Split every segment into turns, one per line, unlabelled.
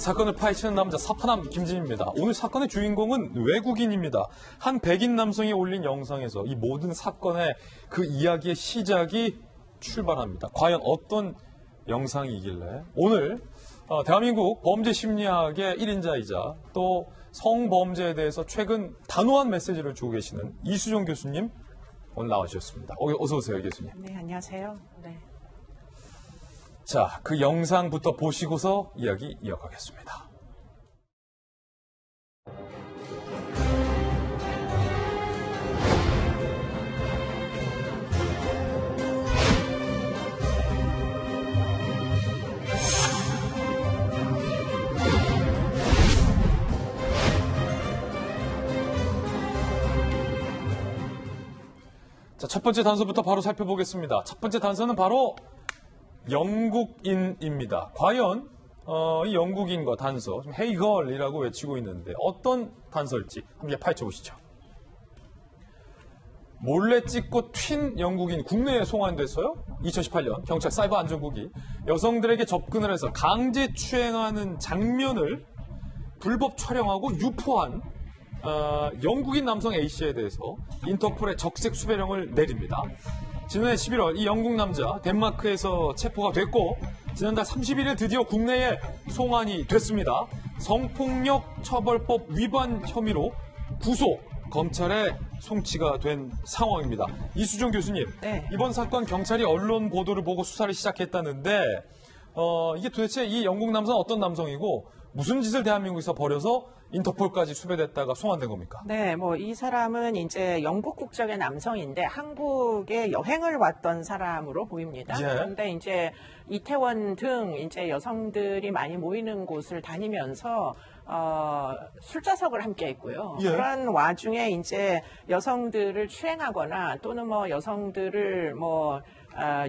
사건을 파헤치는 남자 사파남 김진입니다. 오늘 사건의 주인공은 외국인입니다. 한 백인 남성이 올린 영상에서 이 모든 사건의 그 이야기의 시작이 출발합니다. 과연 어떤 영상이길래 오늘 대한민국 범죄 심리학의 1인자이자 또 성범죄에 대해서 최근 단호한 메시지를 주고 계시는 이수정 교수님 오늘 나와주셨습니다. 어서 오세요, 교수님.
네, 안녕하세요. 네.
자, 그 영상부터 보시고서 이야기 이어가겠습니다. 자, 첫 번째 단서부터 바로 살펴보겠습니다. 첫 번째 단서는 바로 영국인입니다. 과연 이 영국인과 단서, Hey girl이라고 외치고 있는데 어떤 단서일지 함께 파헤쳐보시죠. 몰래 찍고 튄 영국인 국내에 송환됐어요. 2018년 경찰 사이버 안전국이 여성들에게 접근을 해서 강제 추행하는 장면을 불법 촬영하고 유포한 영국인 남성 A씨에 대해서 인터폴의 적색 수배령을 내립니다. 지난해 11월 이 영국 남자 덴마크에서 체포가 됐고 지난달 31일 드디어 국내에 송환이 됐습니다. 성폭력 처벌법 위반 혐의로 구속, 검찰에 송치가 된 상황입니다. 이수정 교수님,
네.
이번 사건 경찰이 언론 보도를 보고 수사를 시작했다는데 이게 도대체 이 영국 남성은 어떤 남성이고 무슨 짓을 대한민국에서 벌여서 인터폴까지 수배됐다가 송환된 겁니까?
네, 이 사람은 이제 영국 국적의 남성인데 한국에 여행을 왔던 사람으로 보입니다.
예.
그런데 이제 이태원 등 이제 여성들이 많이 모이는 곳을 다니면서 술자석을 함께 했고요.
예.
그런 와중에 이제 여성들을 추행하거나 또는 여성들을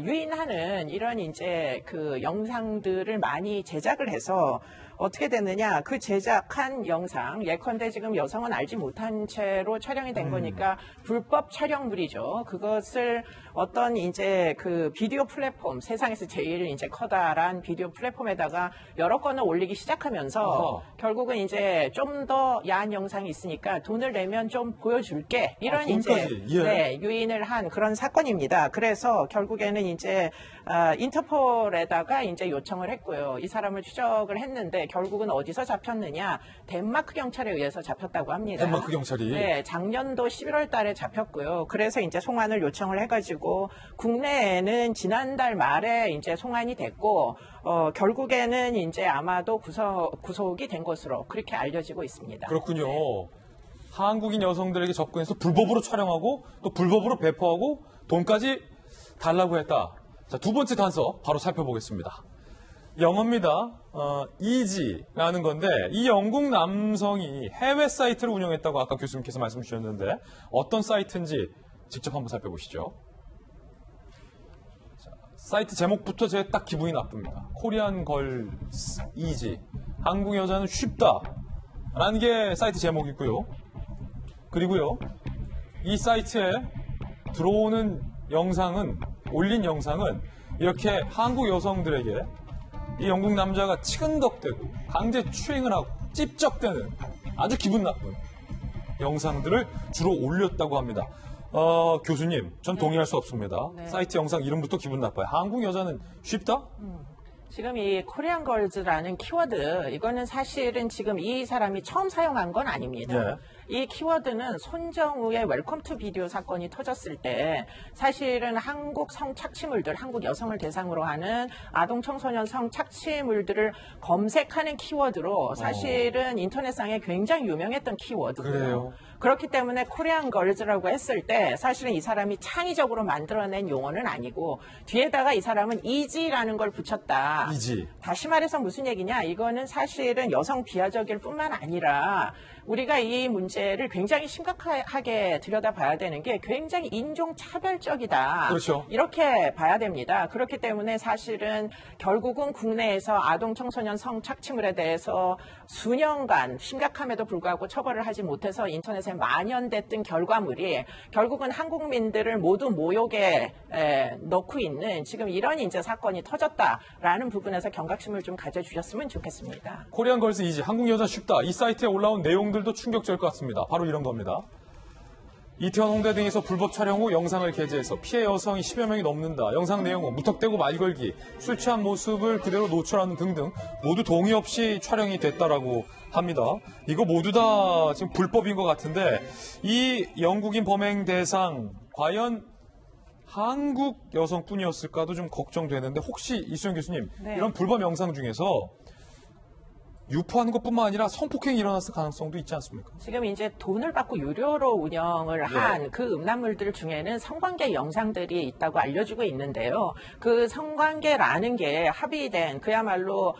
유인하는 이런 이제 그 영상들을 많이 제작을 해서 어떻게 됐느냐, 그 제작한 영상, 예컨대 지금 여성은 알지 못한 채로 촬영이 된 거니까 불법 촬영물이죠. 그것을 어떤 이제 그 비디오 플랫폼, 세상에서 제일 이제 커다란 비디오 플랫폼에다가 여러 건을 올리기 시작하면서 결국은 이제 좀 더 야한 영상이 있으니까 돈을 내면 좀 보여줄게. 이런 이제
예.
네, 유인을 한 그런 사건입니다. 그래서 결국에는 이제 인터폴에다가 이제 요청을 했고요. 이 사람을 추적을 했는데 결국은 어디서 잡혔느냐? 덴마크 경찰에 의해서 잡혔다고 합니다.
덴마크 경찰이?
네, 작년도 11월 달에 잡혔고요. 그래서 이제 송환을 요청을 해가지고 국내에는 지난달 말에 이제 송환이 됐고 결국에는 이제 아마도 구속이 된 것으로 그렇게 알려지고 있습니다.
그렇군요. 한국인 여성들에게 접근해서 불법으로 촬영하고 또 불법으로 배포하고 돈까지 달라고 했다. 자, 두 번째 단서 바로 살펴보겠습니다. 영어입니다. easy라는 건데 이 영국 남성이 해외 사이트를 운영했다고 아까 교수님께서 말씀 주셨는데 어떤 사이트인지 직접 한번 살펴보시죠. 자, 사이트 제목부터 제가 딱 기분이 나쁩니다. 코리안 걸스 easy. 한국 여자는 쉽다라는 게 사이트 제목이고요. 그리고요, 이 사이트에 들어오는 영상은, 올린 영상은 이렇게 한국 여성들에게 이 영국 남자가 치근덕대고 강제 추행을 하고 찝적대는 아주 기분 나쁜 영상들을 주로 올렸다고 합니다. 교수님, 전 동의할 수 없습니다.
네.
사이트 영상 이름부터 기분 나빠요. 한국 여자는 쉽다?
지금 이 코리안 걸즈라는 키워드, 이거는 사실은 지금 이 사람이 처음 사용한 건 아닙니다.
예.
이 키워드는 손정우의 웰컴 투 비디오 사건이 터졌을 때 사실은 한국 성착취물들, 한국 여성을 대상으로 하는 아동 청소년 성착취물들을 검색하는 키워드로 사실은 인터넷상에 굉장히 유명했던 키워드고요.
그래요.
그렇기 때문에 코리안 걸즈라고 했을 때 사실은 이 사람이 창의적으로 만들어낸 용어는 아니고 뒤에다가 이 사람은 이지라는 걸 붙였다.
이지.
다시 말해서 무슨 얘기냐? 이거는 사실은 여성 비하적일 뿐만 아니라 우리가 이 문제 문제를 굉장히 심각하게 들여다봐야 되는 게 굉장히 인종차별적이다.
그렇죠.
이렇게 봐야 됩니다. 그렇기 때문에 사실은 결국은 국내에서 아동 청소년 성착취물에 대해서 수년간 심각함에도 불구하고 처벌을 하지 못해서 인터넷에 만연됐던 결과물이 결국은 한국민들을 모두 모욕에 넣고 있는 지금 이런 이제 사건이 터졌다라는 부분에서 경각심을 좀 가져주셨으면 좋겠습니다.
코리안 걸스 이지 한국 여자 쉽다. 이 사이트에 올라온 내용들도 충격적일 것 같습니다. 바로 이런 겁니다. 이태원 홍대 등에서 불법 촬영 후 영상을 게재해서 피해 여성이 10여 명이 넘는다. 영상 내용은 무턱대고 말 걸기, 술 취한 모습을 그대로 노출하는 등등 모두 동의 없이 촬영이 됐다라고 합니다. 이거 모두 다 지금 불법인 것 같은데 이 영국인 범행 대상 과연 한국 여성뿐이었을까도 좀 걱정되는데 혹시 이수영 교수님
네.
이런 불법 영상 중에서 유포하는 것뿐만 아니라 성폭행이 일어났을 가능성도 있지 않습니까?
지금 이제 돈을 받고 유료로 운영을 한 그 음란물들 중에는 성관계 영상들이 있다고 알려지고 있는데요. 그 성관계라는 게 합의된 그야말로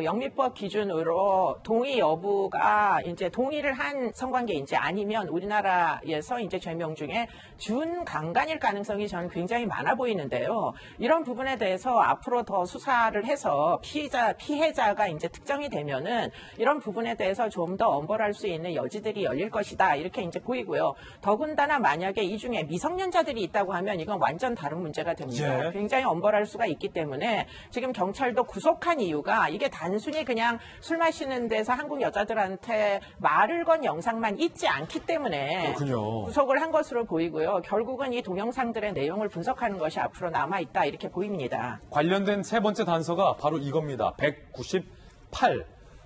영미법 기준으로 동의 여부가 이제 동의를 한 성관계인지 아니면 우리나라에서 이제 죄명 중에 준강간일 가능성이 저는 굉장히 많아 보이는데요. 이런 부분에 대해서 앞으로 더 수사를 해서 피해자가 이제 특정이 되면은 이런 부분에 대해서 좀 더 엄벌할 수 있는 여지들이 열릴 것이다. 이렇게 이제 보이고요. 더군다나 만약에 이 중에 미성년자들이 있다고 하면 이건 완전 다른 문제가 됩니다.
예.
굉장히 엄벌할 수가 있기 때문에 지금 경찰도 구속한 이유가 이게 단순히 그냥 술 마시는 데서 한국 여자들한테 말을 건 영상만 있지 않기 때문에
그렇군요. 구속을
한 것으로 보이고요. 결국은 이 동영상들의 내용을 분석하는 것이 앞으로 남아있다 이렇게 보입니다.
관련된 세 번째 단서가 바로 이겁니다. 198.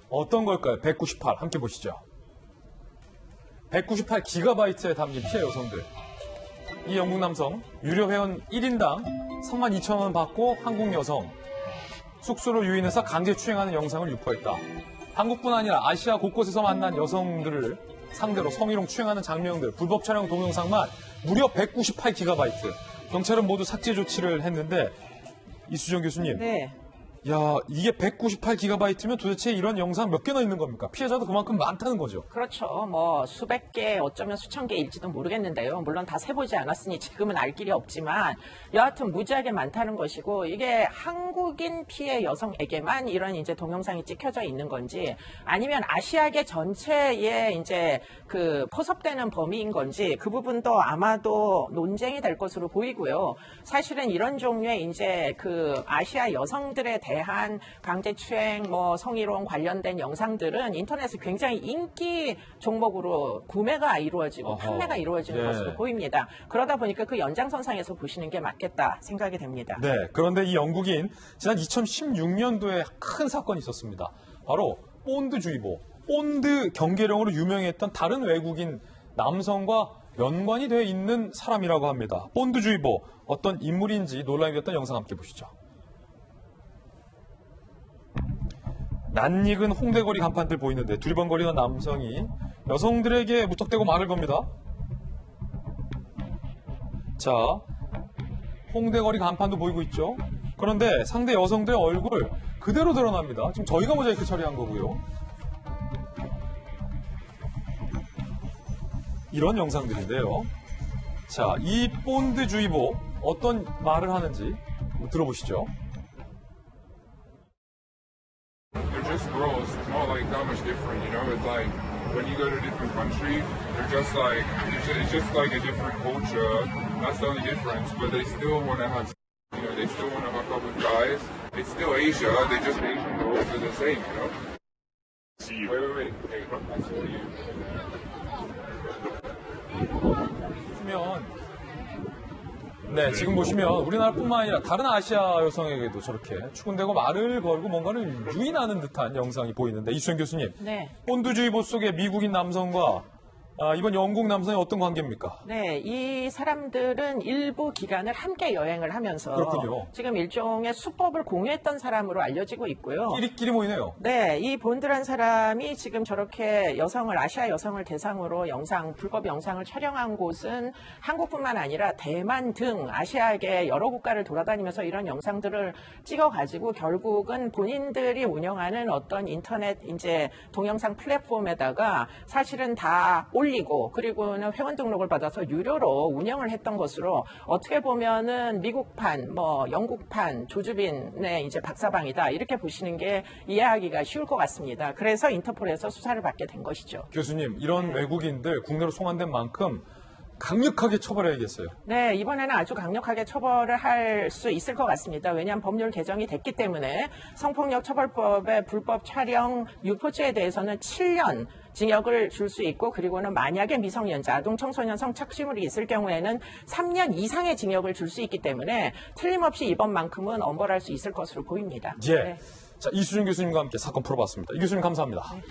어떤 걸까요? 198. 함께 보시죠. 198GB에 담긴 피해 여성들. 이 영국 남성 유료 회원 1인당 32,000원 받고 한국 여성 숙소로 유인해서 강제 추행하는 영상을 유포했다. 한국뿐 아니라 아시아 곳곳에서 만난 여성들을 상대로 성희롱 추행하는 장면들, 불법 촬영 동영상만 무려 198GB. 경찰은 모두 삭제 조치를 했는데 이수정 교수님.
네.
야, 이게 198GB면 도대체 이런 영상 몇 개나 있는 겁니까? 피해자도 그만큼 많다는 거죠.
그렇죠. 뭐 수백 개, 어쩌면 수천 개일지도 모르겠는데요. 물론 다 세보지 않았으니 지금은 알 길이 없지만 여하튼 무지하게 많다는 것이고 이게 한국인 피해 여성에게만 이런 이제 동영상이 찍혀져 있는 건지 아니면 아시아계 전체에 이제 그 포섭되는 범위인 건지 그 부분도 아마도 논쟁이 될 것으로 보이고요. 사실은 이런 종류의 이제 그 아시아 여성들에 대한 강제추행, 뭐 성희롱 관련된 영상들은 인터넷에 굉장히 인기 종목으로 구매가 이루어지고 판매가 이루어지는 것으로 보입니다. 그러다 보니까 그 연장선상에서 보시는 게 맞겠다 생각이 됩니다.
네, 그런데 이 영국인 지난 2016년도에 큰 사건이 있었습니다. 바로 본드주의보, 본드 경계령으로 유명했던 다른 외국인 남성과 연관이 되어 있는 사람이라고 합니다. 본드주의보, 어떤 인물인지 논란이 됐던 영상 함께 보시죠. 낯익은 홍대거리 간판들 보이는데 두리번거리는 남성이 여성들에게 무턱대고 말을 겁니다. 자, 홍대거리 간판도 보이고 있죠. 그런데 상대 여성들의 얼굴 그대로 드러납니다. 지금 저희가 모자이크 처리한 거고요. 이런 영상들인데요. 자, 이 본드주의보 어떤 말을 하는지 들어보시죠.
They're just girls. It's not like that much different, you know. It's like when you go to a different country, they're just like it's just like a different culture. That's the only difference. But they still want to have, you know, they still want to hook up with guys. It's still Asia. They just Asian girls are the same, you know. See you. Wait. Hey, I saw you.
네, 지금 보시면 우리나라뿐만 아니라 다른 아시아 여성에게도 저렇게 추근대고 말을 걸고 뭔가를 유인하는 듯한 영상이 보이는데 이수영 교수님,
네.
본드주의보 속의 미국인 남성과 이번 영국 남성의 어떤 관계입니까?
네, 이 사람들은 일부 기간을 함께 여행을 하면서
그렇군요.
지금 일종의 수법을 공유했던 사람으로 알려지고 있고요.
끼리끼리 모이네요.
네, 이 본드란 사람이 지금 저렇게 아시아 여성을 대상으로 불법 영상을 촬영한 곳은 한국뿐만 아니라 대만 등 아시아계 여러 국가를 돌아다니면서 이런 영상들을 찍어가지고 결국은 본인들이 운영하는 어떤 인터넷 이제 동영상 플랫폼에다가 사실은 다 올리고 그리고는 회원 등록을 받아서 유료로 운영을 했던 것으로 어떻게 보면은 미국판, 뭐 영국판 조주빈의 이제 박사방이다 이렇게 보시는 게 이해하기가 쉬울 것 같습니다. 그래서 인터폴에서 수사를 받게 된 것이죠.
교수님, 이런 외국인들 국내로 송환된 만큼 강력하게 처벌해야겠어요.
네, 이번에는 아주 강력하게 처벌을 할 수 있을 것 같습니다. 왜냐하면 법률 개정이 됐기 때문에 성폭력 처벌법의 불법 촬영 유포죄에 대해서는 7년 징역을 줄 수 있고 그리고는 만약에 미성년자, 아동 청소년 성착취물이 있을 경우에는 3년 이상의 징역을 줄 수 있기 때문에 틀림없이 이번만큼은 엄벌할 수 있을 것으로 보입니다.
예.
네.
자, 이수준 교수님과 함께 사건 풀어봤습니다. 이 교수님 감사합니다.
네.